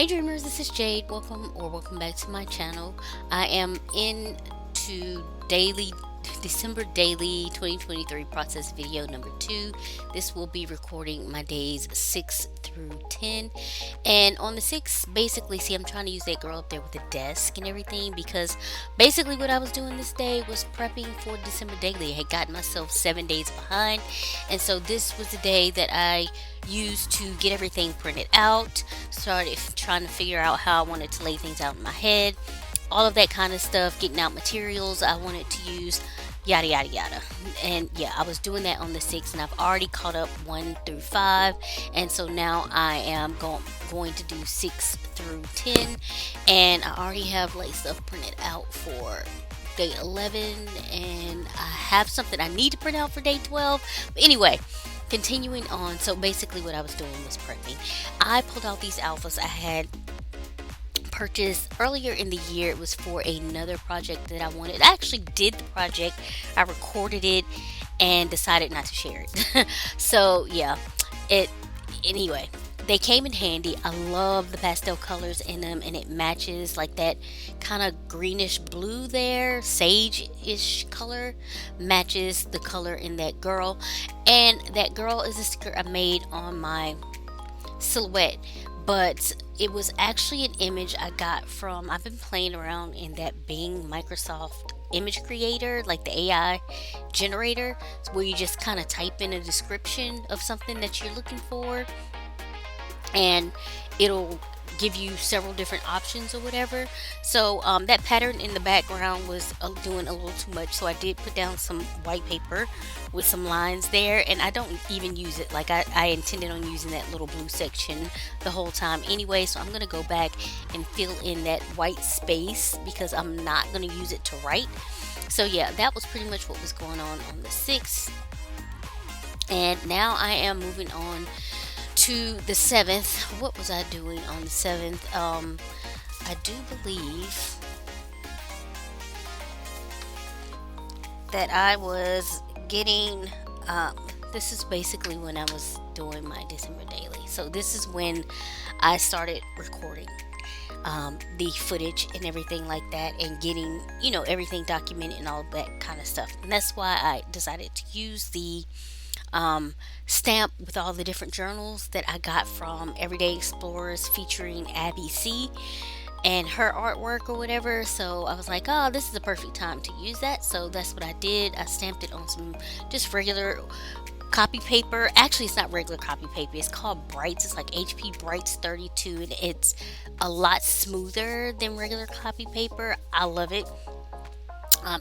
Hey dreamers, this is Jade. Welcome back to my channel. I am into daily December daily 2023 process video number 2. This will be recording my days 6 through 10. And on the 6, basically, see, I'm trying to use that girl up there with the desk and everything because basically what I was doing this day was prepping for December daily. I had gotten myself 7 days behind, and so this was the day that I used to get everything printed out, started trying to figure out how I wanted to lay things out in my head, all of that kind of stuff, getting out materials I wanted to use, yada yada yada. And yeah, I was doing that on the 6th, and I've already caught up 1 through 5, and so now I am going to do 6 through 10, and I already have like stuff printed out for day 11, and I have something I need to print out for day 12. But anyway, continuing on, so basically what I was doing was prepping. I pulled out these alphas I had purchased earlier in the year. It was for another project that I wanted. I actually did the project, I recorded it, and decided not to share it. So yeah, it anyway, they came in handy. I love the pastel colors in them, and it matches like that kind of greenish blue there, sage-ish color matches the color in that girl. And that girl is a sticker I made on my silhouette, but it was actually an image I got from, I've been playing around in that Bing Microsoft image creator, like the AI generator, where you just kind of type in a description of something that you're looking for, and it'll give you several different options or whatever. So that pattern in the background was doing a little too much, so I did put down some white paper with some lines there, and I don't even use it. Like I intended on using that little blue section the whole time anyway, so I'm going to go back and fill in that white space because I'm not going to use it to write. So yeah, that was pretty much what was going on the 6th. And now I am moving on to the 7th. What was I doing on the 7th? I do believe that I was getting, this is basically when I was doing my December daily. So this is when I started recording the footage and everything like that, and getting, everything documented and all of that kind of stuff. And that's why I decided to use the stamp with all the different journals that I got from Everyday Explorers featuring Abby C and her artwork or whatever. So I was like, oh, this is the perfect time to use that. So that's what I did. I stamped it on some just regular copy paper. Actually, it's not regular copy paper. It's called Brights. It's like HP Brights 32, and it's a lot smoother than regular copy paper. I love it.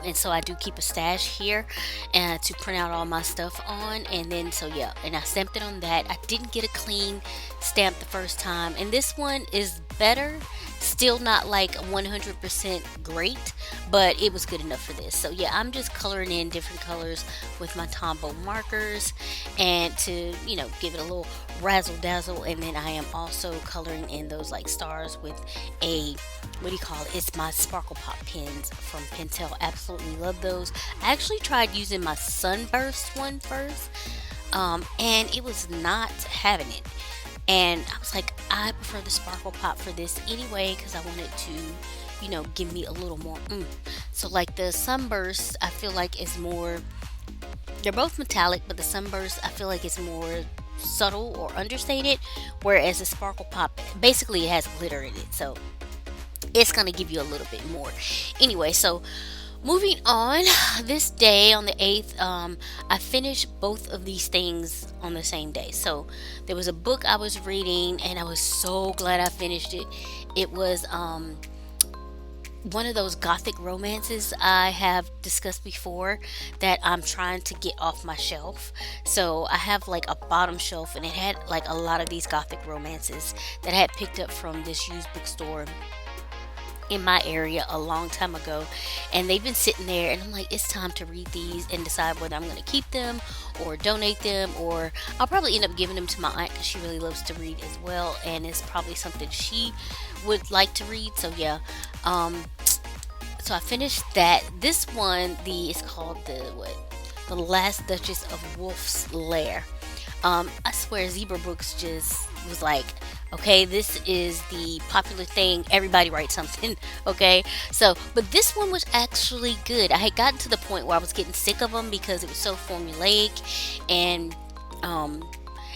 And so I do keep a stash here to print out all my stuff on. And then, so yeah, and I stamped it on that. I didn't get a clean stamp the first time, and this one is better. Still not like 100% great, but it was good enough for this. So yeah, I'm just coloring in different colors with my Tombow markers, and to give it a little razzle dazzle. And then I am also coloring in those like stars with a, what do you call it? It's my Sparkle Pop pens from Pentel. Absolutely love those. I actually tried using my Sunburst one first, and it was not having it. And I was like, I prefer the Sparkle Pop for this anyway, because I wanted to, give me a little more So like the Sunburst, I feel like is more, they're both metallic, but the Sunburst, I feel like it's more subtle or understated, whereas the Sparkle Pop, basically it has glitter in it. So it's going to give you a little bit more. Anyway, so moving on, this day on the 8th, I finished both of these things on the same day. So there was a book I was reading, and I was so glad I finished it. It was one of those gothic romances I have discussed before that I'm trying to get off my shelf. So I have like a bottom shelf, and it had like a lot of these gothic romances that I had picked up from this used bookstore in my area a long time ago, and they've been sitting there, and I'm like, it's time to read these and decide whether I'm going to keep them or donate them, or I'll probably end up giving them to my aunt because she really loves to read as well, and it's probably something she would like to read. So yeah, so I finished that. This one, it's called the Last Duchess of Wolf's Lair. I swear Zebra Books just was like, Okay, this is the popular thing. Everybody writes something. Okay, so but this one was actually good. I had gotten to the point where I was getting sick of them because it was so formulaic, and um,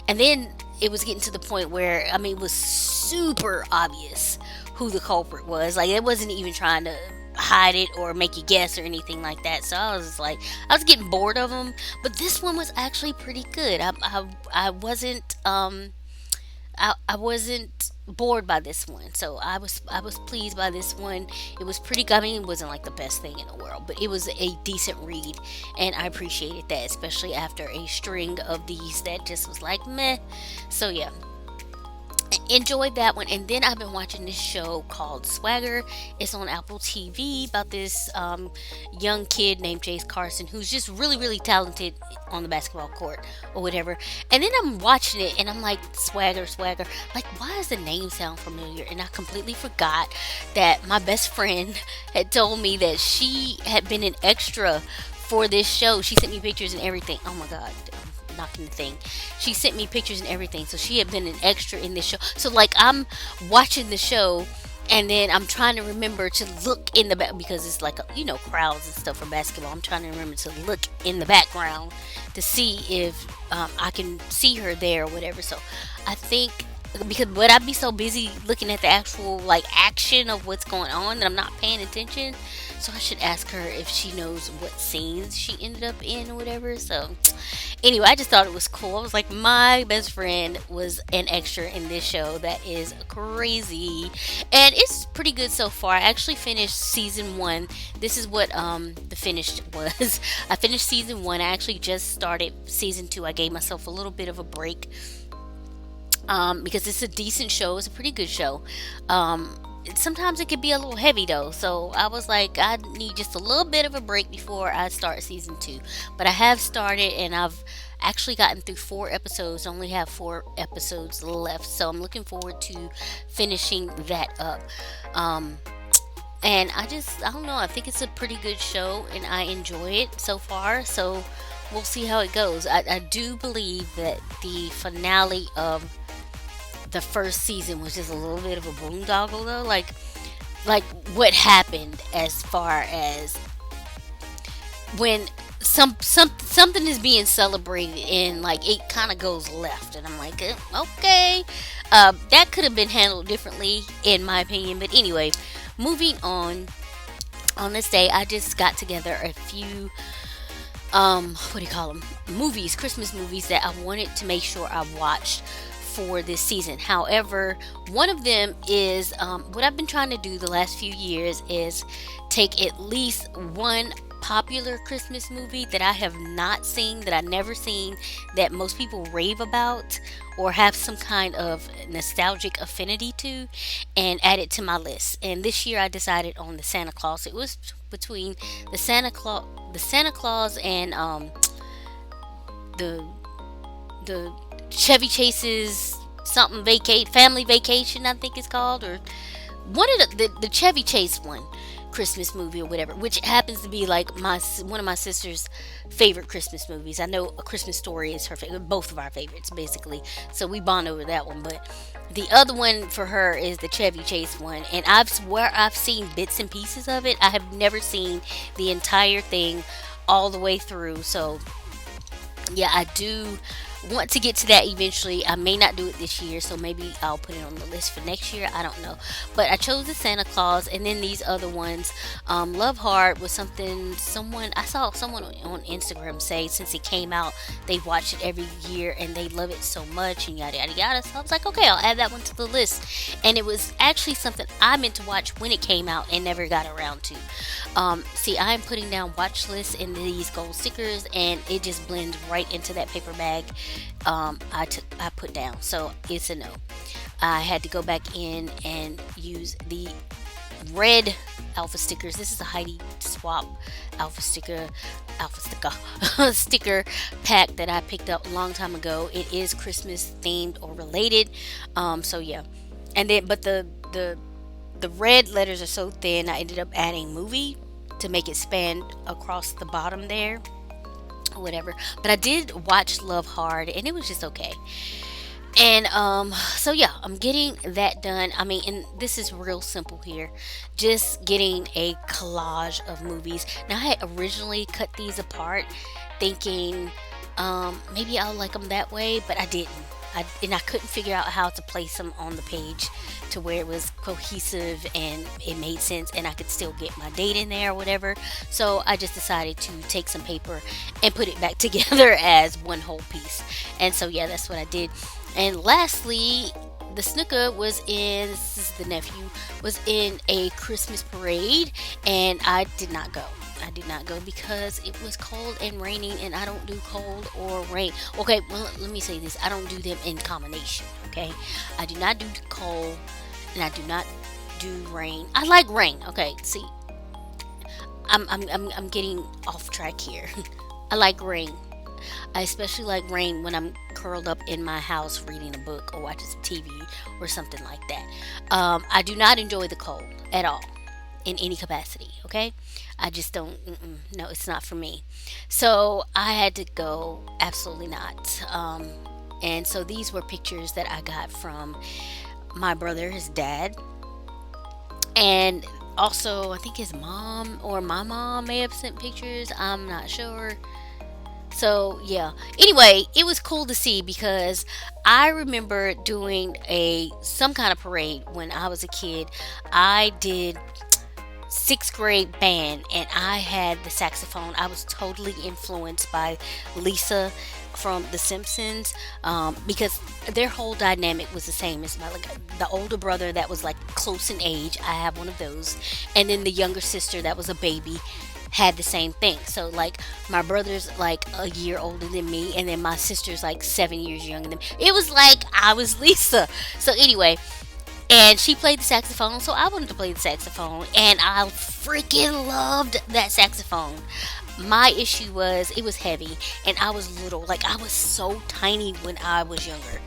and then it was getting to the point where I mean, it was super obvious who the culprit was. Like it wasn't even trying to hide it or make you guess or anything like that. So I was like, I was getting bored of them. But this one was actually pretty good. I wasn't I wasn't bored by this one, so I was pleased by this one. It was pretty. I mean, it wasn't like the best thing in the world, but it was a decent read, and I appreciated that, especially after a string of these that just was like meh. So yeah, enjoyed that one. And then I've been watching this show called Swagger. It's on Apple TV about this young kid named Jace Carson who's just really really talented on the basketball court or whatever. And then I'm watching it and I'm like, Swagger, Swagger, like why does the name sound familiar? And I completely forgot that my best friend had told me that she had been an extra for this show. She sent me pictures and everything. Oh my god, knocking the thing. She sent me pictures and everything. So she had been an extra in this show. So like I'm watching the show and then I'm trying to remember to look in the back because it's like crowds and stuff for basketball. I'm trying to remember to look in the background to see if I can see her there or whatever. So I think because would I be so busy looking at the actual like action of what's going on that I'm not paying attention. So I should ask her if she knows what scenes she ended up in or whatever. So anyway, I just thought it was cool. I was like, my best friend was an extra in this show. That is crazy, and it's pretty good so far. I actually finished season one. This is what the finished was. I finished season one. I actually just started season two. I gave myself a little bit of a break because it's a decent show. It's a pretty good show. Sometimes it could be a little heavy though, so I was like, I need just a little bit of a break before I start season two. But I have started, and I've actually gotten through 4 episodes. I only have 4 episodes left, so I'm looking forward to finishing that up. Um, and I don't know. I think it's a pretty good show, and I enjoy it so far. So we'll see how it goes. I do believe that the finale of the first season was just a little bit of a boondoggle though. Like what happened as far as when something is being celebrated and like it kind of goes left, and I'm like, okay, that could have been handled differently in my opinion. But anyway, moving on. On this day, I just got together a few what do you call them, movies, Christmas movies that I wanted to make sure I watched for this season. However, one of them is what I've been trying to do the last few years is take at least one popular Christmas movie that I have not seen, that I never seen, that most people rave about or have some kind of nostalgic affinity to, and add it to my list. And this year I decided on the Santa Claus. It was between the Santa Claus and the the Chevy Chase's something vacate family vacation, I think it's called, or one of the Chevy Chase one Christmas movie or whatever, which happens to be like one of my sister's favorite Christmas movies. I know A Christmas Story is her favorite, both of our favorites basically. So we bond over that one, but the other one for her is the Chevy Chase one, and I've seen bits and pieces of it. I have never seen the entire thing all the way through. So yeah, I do want to get to that eventually. I may not do it this year, so maybe I'll put it on the list for next year. I don't know. But I chose the Santa Claus, and then these other ones. Love Hard was someone I saw someone on Instagram say since it came out, they watch it every year and they love it so much and yada yada yada. So I was like, okay, I'll add that one to the list. And it was actually something I meant to watch when it came out and never got around to. See, I'm putting down watch lists in these gold stickers, and it just blends right into that paper bag I put down. So it's a no. I had to go back in and use the red alpha stickers. This is a Heidi Swap alpha sticker sticker pack that I picked up a long time ago. It is Christmas themed or related. So yeah, and then but the red letters are so thin, I ended up adding movie to make it span across the bottom there, whatever. But I did watch Love Hard, and it was just okay. And so yeah, I'm getting that done. I mean, and this is real simple here. Just getting a collage of movies. Now I had originally cut these apart thinking maybe I'll like them that way, but I didn't. And I couldn't figure out how to place them on the page to where it was cohesive and it made sense and I could still get my date in there or whatever. So I just decided to take some paper and put it back together as one whole piece. And so yeah, that's what I did. And lastly, the snooker was in, this is the nephew, was in a Christmas parade, and I did not go. I did not go because it was cold and raining, and I don't do cold or rain. Okay, well, let me say this, I don't do them in combination, okay? I do not do cold, and I do not do rain. I like rain, okay? See, I'm getting off track here. I like rain. I especially like rain when I'm curled up in my house reading a book or watching some TV or something like that. I do not enjoy the cold at all in any capacity, okay? I just don't, no, it's not for me. So I had to go, absolutely not. And so these were pictures that I got from my brother, his dad, and also I think his mom or my mom may have sent pictures. I'm not sure. So yeah. Anyway, it was cool to see because I remember doing a some kind of parade when I was a kid. I did sixth grade band and I had the saxophone. I was totally influenced by Lisa from The Simpsons because their whole dynamic was the same. It's my like the older brother that was like close in age. I have one of those, and then the younger sister that was a baby had the same thing. So like my brother's like a year older than me, and then my sister's like 7 years younger than me. It was like I was Lisa. So anyway, and she played the saxophone, so I wanted to play the saxophone, and I freaking loved that saxophone. My issue was it was heavy, and I was little. Like I was so tiny when I was younger.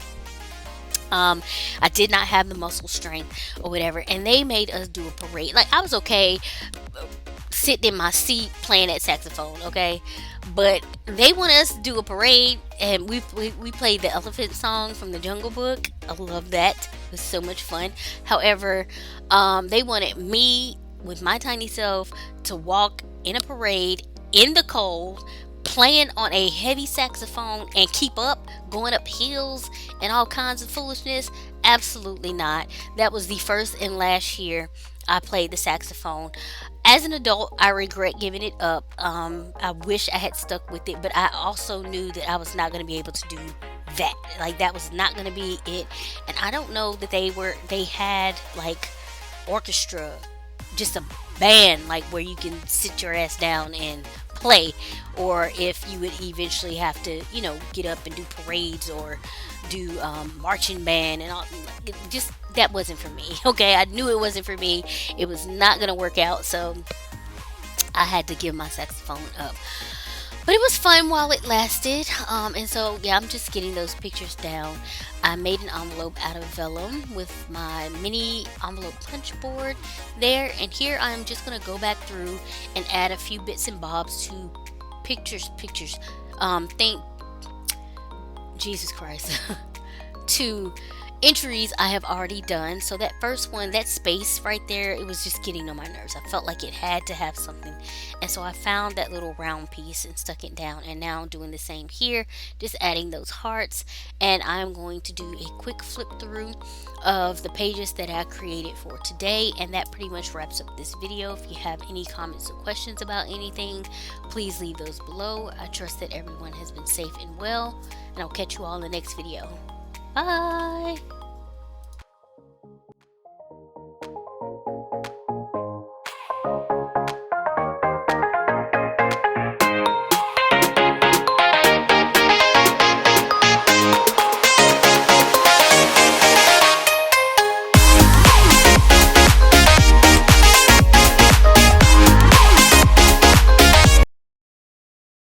I did not have the muscle strength or whatever, and they made us do a parade. Like I was okay sitting in my seat playing that saxophone, okay? But they want us to do a parade, and we played the elephant song from the Jungle Book. I love that. It was so much fun. However, they wanted me with my tiny self to walk in a parade in the cold, playing on a heavy saxophone and keep up, going up hills and all kinds of foolishness. Absolutely not. That was the first and last year I played the saxophone. As an adult, I regret giving it up. I wish I had stuck with it, but I also knew that I was not going to be able to do that. Like that was not going to be it. And I don't know that they had like orchestra, just a band like where you can sit your ass down and play, or if you would eventually have to, get up and do parades or do marching band and all. Just that wasn't for me. Okay, I knew it wasn't for me. It was not gonna work out, so I had to give my saxophone up. But it was fun while it lasted. And so, yeah, I'm just getting those pictures down. I made an envelope out of vellum with my mini envelope punch board there. And here I'm just going to go back through and add a few bits and bobs to pictures. Think, Jesus Christ, to entries I have already done. So that first one, that space right there, it was just getting on my nerves. I felt like it had to have something. And so I found that little round piece and stuck it down. And now I'm doing the same here, just adding those hearts. And I'm going to do a quick flip through of the pages that I created for today. And that pretty much wraps up this video. If you have any comments or questions about anything, please leave those below. I trust that everyone has been safe and well. And I'll catch you all in the next video. Bye!